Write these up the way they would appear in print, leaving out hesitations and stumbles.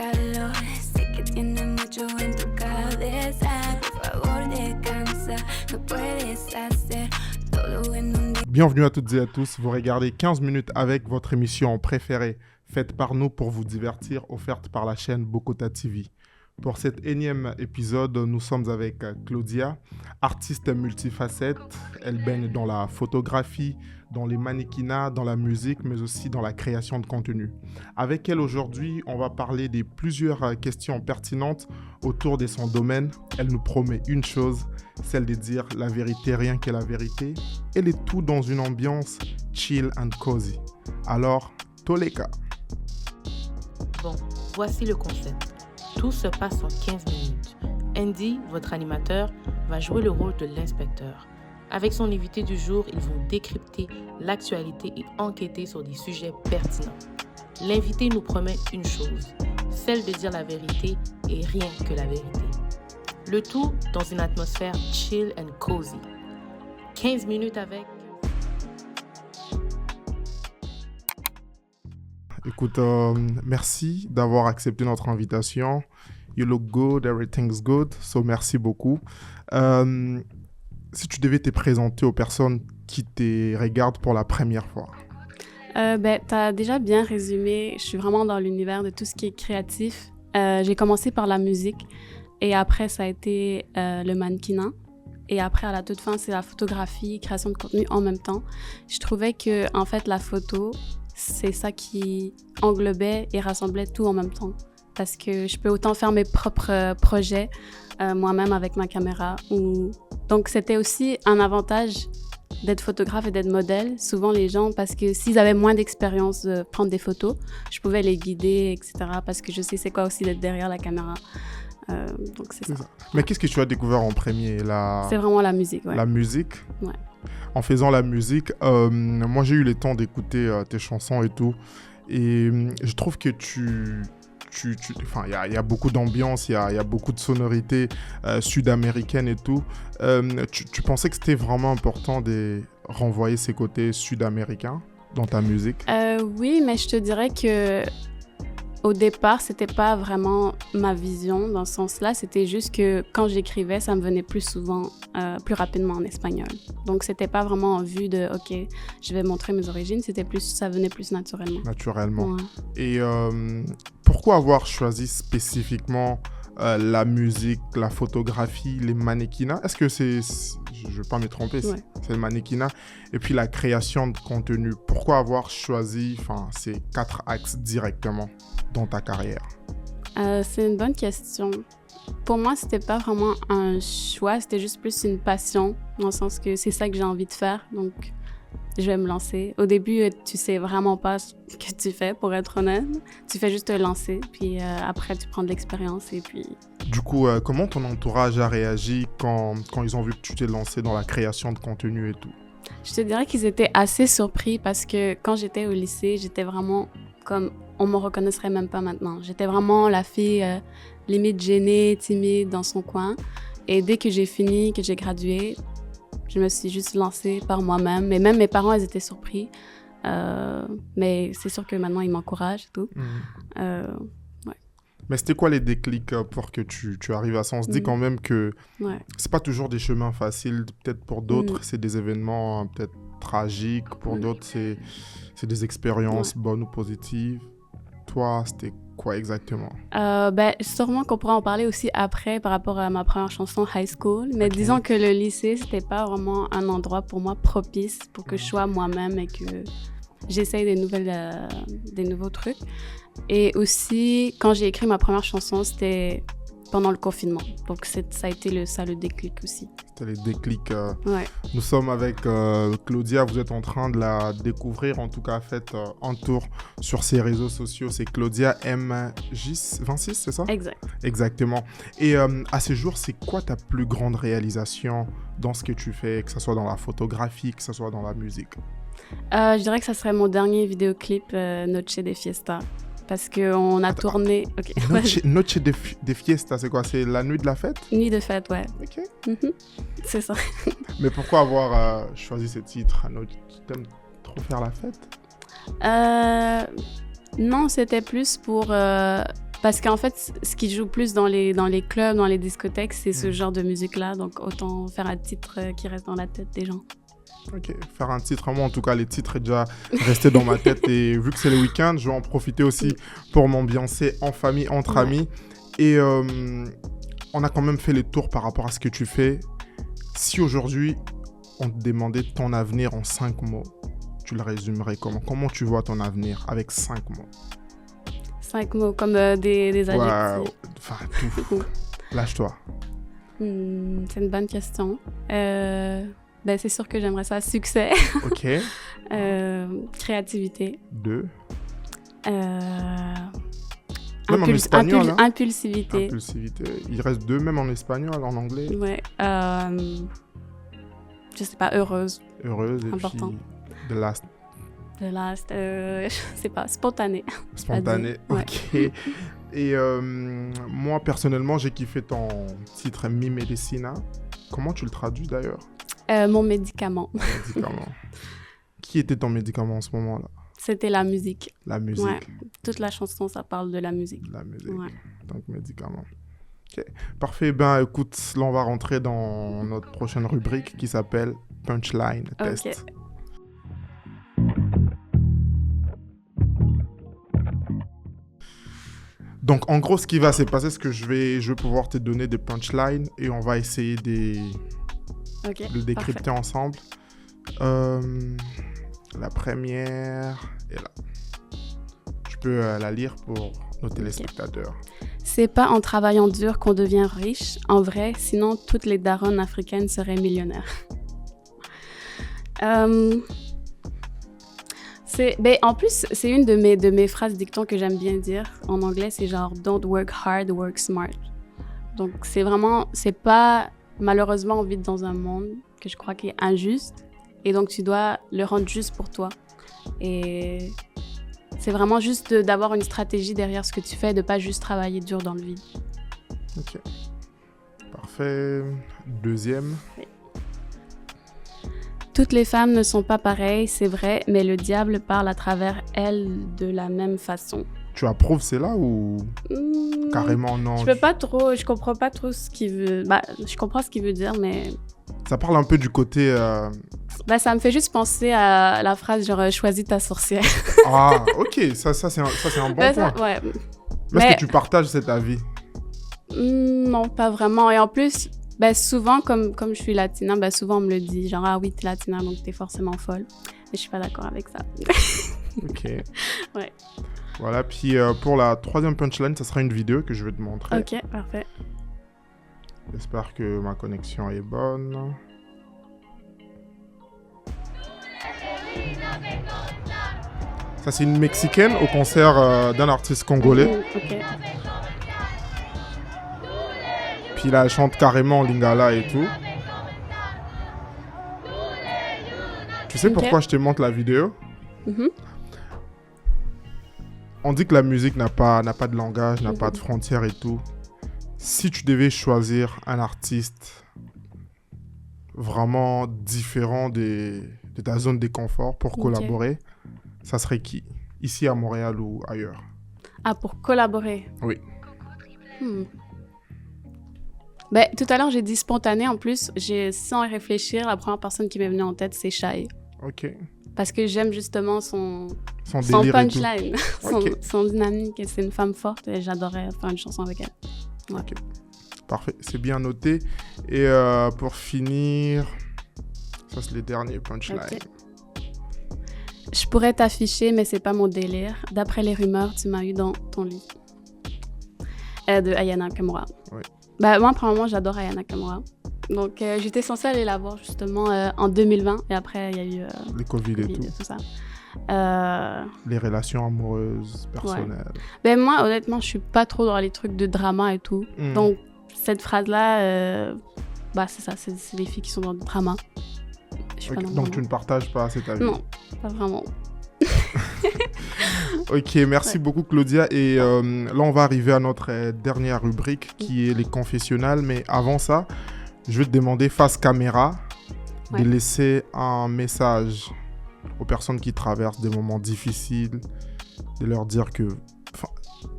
calor. Sé que tienes mucho en tu cabeza. Por favor, descansa. No puedes hacer todo en un día. Bienvenue à toutes et à tous. Vous regardez 15 minutes avec votre émission préférée, faite par nous pour vous divertir, offerte par la chaîne Bokota TV. Pour cet énième épisode, nous sommes avec Claudia, artiste multifacette. Elle baigne dans la photographie, dans les mannequinats, dans la musique, mais aussi dans la création de contenu. Avec elle aujourd'hui, on va parler des plusieurs questions pertinentes autour de son domaine. Elle nous promet une chose, celle de dire la vérité, rien que la vérité. Elle est tout dans une ambiance chill and cozy. Alors, Toleka. Bon, voici le concept. Tout se passe en 15 minutes. Andy, votre animateur, va jouer le rôle de l'inspecteur. Avec son invité du jour, ils vont décrypter l'actualité et enquêter sur des sujets pertinents. L'invité nous promet une chose, celle de dire la vérité et rien que la vérité. Le tout dans une atmosphère chill and cozy. 15 minutes avec... Écoute, merci d'avoir accepté notre invitation. You look good, everything's good, so merci beaucoup. Si tu devais te présenter aux personnes qui te regardent pour la première fois. Tu as déjà bien résumé. Je suis vraiment dans l'univers de tout ce qui est créatif. J'ai commencé par la musique et après, ça a été le mannequinat. Et après, à la toute fin, c'est la photographie, création de contenu en même temps. Je trouvais que, en fait, la photo, c'est ça qui englobait et rassemblait tout en même temps. Parce que je peux autant faire mes propres projets moi-même avec ma caméra. Donc, c'était aussi un avantage d'être photographe et d'être modèle. Souvent, les gens, parce que s'ils avaient moins d'expérience de prendre des photos, je pouvais les guider, etc. Parce que je sais c'est quoi aussi d'être derrière la caméra. Donc, c'est ça. Mais qu'est-ce que tu as découvert en premier? C'est vraiment la musique, ouais. La musique? Ouais. En faisant la musique, moi, j'ai eu le temps d'écouter tes chansons et tout. Et je trouve que il y a beaucoup d'ambiance, il y a beaucoup de sonorités sud-américaines et tout. Tu pensais que c'était vraiment important de renvoyer ces côtés sud-américains dans ta musique? Oui, mais je te dirais que au départ, c'était pas vraiment ma vision dans ce sens-là. C'était juste que quand j'écrivais, ça me venait plus souvent, plus rapidement en espagnol. Donc, c'était pas vraiment en vue de « OK, je vais montrer mes origines ». Ça venait plus naturellement. Naturellement. Ouais. Et pourquoi avoir choisi spécifiquement la musique, la photographie, les mannequinats? Est-ce que je ne vais pas me tromper, Ouais. c'est le mannequinat et puis la création de contenu. Pourquoi avoir choisi ces 4 axes directement dans ta carrière? C'est une bonne question. Pour moi, c'était pas vraiment un choix, c'était juste plus une passion, dans le sens que c'est ça que j'ai envie de faire, donc je vais me lancer. Au début, tu sais vraiment pas ce que tu fais, pour être honnête. Tu fais juste te lancer, puis après, tu prends de l'expérience et puis... Du coup, comment ton entourage a réagi quand ils ont vu que tu t'es lancé dans la création de contenu et tout? Je te dirais qu'ils étaient assez surpris parce que quand j'étais au lycée, j'étais vraiment comme... On me reconnaîtrait même pas maintenant. J'étais vraiment la fille limite gênée, timide dans son coin. Et dès que j'ai fini, que j'ai gradué, je me suis juste lancée par moi-même. Et même mes parents, ils étaient surpris. Mais c'est sûr que maintenant, ils m'encouragent et tout. Ouais. Mais c'était quoi les déclics pour que tu arrives à ça? On se dit quand même que c'est pas toujours des chemins faciles. Peut-être pour d'autres, c'est des événements peut-être tragiques. Pour d'autres, c'est des expériences bonnes ou positives. Toi, c'était quoi exactement? Sûrement qu'on pourra en parler aussi après par rapport à ma première chanson High School. Mais disons que le lycée, c'était pas vraiment un endroit pour moi propice pour que je sois moi-même et que j'essaye des nouveaux trucs. Et aussi, quand j'ai écrit ma première chanson, c'était pendant le confinement. Donc, ça a été le déclic aussi. C'était le déclic. Ouais. Nous sommes avec Claudia. Vous êtes en train de la découvrir. En tout cas, faites un tour sur ses réseaux sociaux. C'est Claudia M26, c'est ça? Exact. Exactement. Et à ce jour, c'est quoi ta plus grande réalisation dans ce que tu fais, que ce soit dans la photographie, que ce soit dans la musique? Je dirais que ça serait mon dernier vidéoclip, Noche de Fiesta. Parce qu'on a tourné... Okay. Noche de Fiesta, c'est quoi? C'est la nuit de la fête? Nuit de fête, ouais. Ok. C'est ça. Mais pourquoi avoir choisi ce titre? Tu aimes trop faire la fête? Non, c'était plus pour Parce qu'en fait, ce qui joue plus dans les clubs, dans les discothèques, c'est ce genre de musique-là. Donc, autant faire un titre qui reste dans la tête des gens. Ok, faire un titre. Moi, en tout cas, les titres est déjà resté dans ma tête. Et vu que c'est le week-end, je vais en profiter aussi pour m'ambiancer en famille, entre amis. Et on a quand même fait les tours par rapport à ce que tu fais. Si aujourd'hui, on te demandait ton avenir en 5 mots, tu le résumerais comment? Comment tu vois ton avenir avec 5 mots? 5 mots, comme des adjectifs. Enfin, tout. Lâche-toi. C'est une bonne question. C'est sûr que j'aimerais ça. Succès. Ok. Créativité. 2. Même en espagnol, hein? Impulsivité. Impulsivité. Il reste 2 même en espagnol, en anglais. Ouais. Je sais pas, heureuse. Heureuse et important. Puis The last, je sais pas, spontané. Spontané, ok. Et moi, personnellement, j'ai kiffé ton titre Mi Medicina. Comment tu le traduis d'ailleurs? Mon médicament. Médicament. Qui était ton médicament en ce moment-là? C'était la musique. La musique. Ouais. Toute la chanson, ça parle de la musique. La musique. Ouais. Donc, médicament. Ok. Parfait. Ben, écoute, là, on va rentrer dans notre prochaine rubrique qui s'appelle Punchline Test. Ok. Donc, en gros, ce qui va se passer, c'est que je vais pouvoir te donner des punchlines et on va essayer de les décrypter ensemble. La première est là. Je peux la lire pour nos téléspectateurs. C'est pas en travaillant dur qu'on devient riche, en vrai, sinon toutes les daronnes africaines seraient millionnaires. En plus, c'est une de mes phrases dictons que j'aime bien dire. En anglais, c'est genre « Don't work hard, work smart ». Donc, c'est pas... Malheureusement, on vit dans un monde que je crois qui est injuste. Et donc, tu dois le rendre juste pour toi. Et c'est vraiment juste d'avoir une stratégie derrière ce que tu fais, de pas juste travailler dur dans le vide. Ok. Parfait. Deuxième. Oui. Toutes les femmes ne sont pas pareilles, c'est vrai, mais le diable parle à travers elles de la même façon. Tu approuves celle-là ou carrément non? Je comprends pas trop ce qu'il veut... je comprends ce qu'il veut dire, mais... Ça parle un peu du côté... ça me fait juste penser à la phrase genre « choisis ta sorcière ». Ah, ok, ça c'est un bon point. Ouais. Mais est-ce que tu partages cet avis? Non, pas vraiment. Et en plus... souvent, comme je suis latina, souvent on me le dit, genre « Ah oui, t'es latina, donc t'es forcément folle ». Mais je suis pas d'accord avec ça. Ok. Ouais. Voilà, puis pour la troisième punchline, ça sera une vidéo que je vais te montrer. Ok, parfait. J'espère que ma connexion est bonne. Ça, c'est une Mexicaine au concert d'un artiste congolais. Ok. Puis là, elle chante carrément en lingala et tout. Tu sais pourquoi je te montre la vidéo? On dit que la musique n'a pas de langage, n'a pas de frontières et tout. Si tu devais choisir un artiste vraiment différent de ta zone de confort pour collaborer, ça serait qui? Ici à Montréal ou ailleurs? Ah, pour collaborer? Oui. Tout à l'heure, j'ai dit spontané. En plus, sans y réfléchir, la première personne qui m'est venue en tête, c'est Shai. Ok. Parce que j'aime justement son punchline, son dynamique. Et c'est une femme forte et j'adorais faire une chanson avec elle. Ouais. Ok. Parfait, c'est bien noté. Et pour finir, ça c'est les derniers punchlines. Okay. Je pourrais t'afficher, mais c'est pas mon délire. D'après les rumeurs, tu m'as eu dans ton lit. De Aya Nakamura. Oui. Moi, premièrement, j'adore Aya Nakamura. Donc, j'étais censée aller la voir justement en 2020. Et après, il y a eu les Covid et tout ça. Les relations amoureuses, personnelles. Ouais. Moi, honnêtement, je suis pas trop dans les trucs de drama et tout. Donc, cette phrase-là, c'est ça. C'est des filles qui sont dans le drama. Donc, tu ne partages pas cet avis? Non, pas vraiment. Ok, merci beaucoup Claudia. Et là, on va arriver à notre dernière rubrique qui est les confessionnals. Mais avant ça, je vais te demander face caméra de laisser un message aux personnes qui traversent des moments difficiles, de leur dire que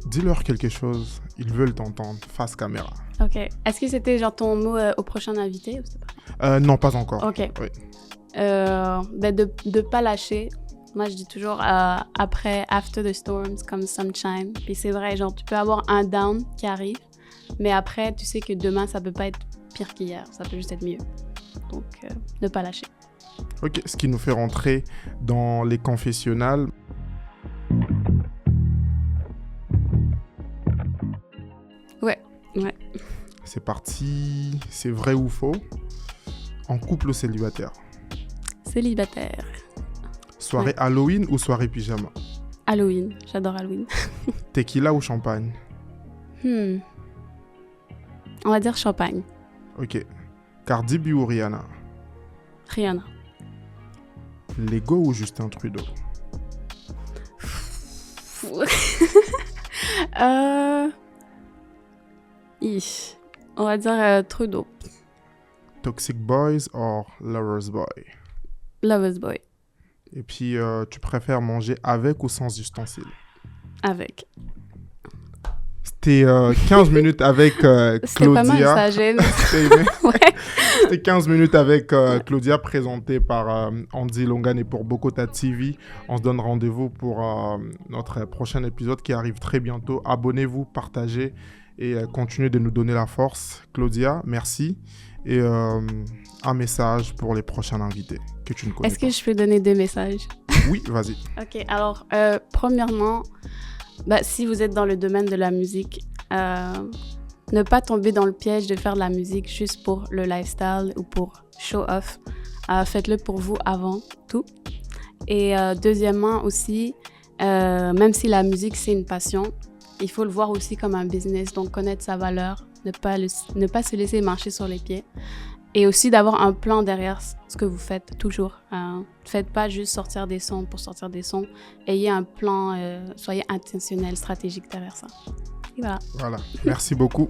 Dis-leur quelque chose. Ils veulent t'entendre face caméra. Ok. Est-ce que c'était genre ton mot au prochain invité ou c'est pas? Non, pas encore. Ok. Oui. De pas lâcher. Moi, je dis toujours après after the storms come sunshine. Puis c'est vrai, genre tu peux avoir un down qui arrive, mais après tu sais que demain ça peut pas être pire qu'hier, ça peut juste être mieux. Donc ne pas lâcher. Ok, ce qui nous fait rentrer dans les confessionnals. Ouais. C'est parti. C'est vrai ou faux? En couple ou célibataire? Célibataire. Soirée Halloween ou soirée pyjama? Halloween, j'adore Halloween. Tequila ou champagne? On va dire champagne. Ok. Cardi B ou Rihanna? Rihanna. Lego ou Justin Trudeau? On va dire Trudeau. Toxic Boys or Lovers Boy? Lover's Boy. Et puis, tu préfères manger avec ou sans ustensiles? Avec. C'était 15 minutes avec Claudia. C'était pas mal, ça gêne. Ouais. C'était 15 minutes avec Claudia, présentée par Andy Longan et pour Bokota TV. On se donne rendez-vous pour notre prochain épisode qui arrive très bientôt. Abonnez-vous, partagez et continuez de nous donner la force. Claudia, merci. Et un message pour les prochains invités que tu ne connais pas. Est-ce que je peux donner 2 messages? Oui, vas-y. Ok, alors, premièrement, si vous êtes dans le domaine de la musique, ne pas tomber dans le piège de faire de la musique juste pour le lifestyle ou pour show off. Faites-le pour vous avant tout. Et deuxièmement aussi, même si la musique c'est une passion, il faut le voir aussi comme un business, donc connaître sa valeur, ne pas se laisser marcher sur les pieds. Et aussi d'avoir un plan derrière ce que vous faites, toujours. Ne faites pas juste sortir des sons pour sortir des sons. Ayez un plan, soyez intentionnel, stratégique derrière ça. Et voilà. Voilà, merci beaucoup.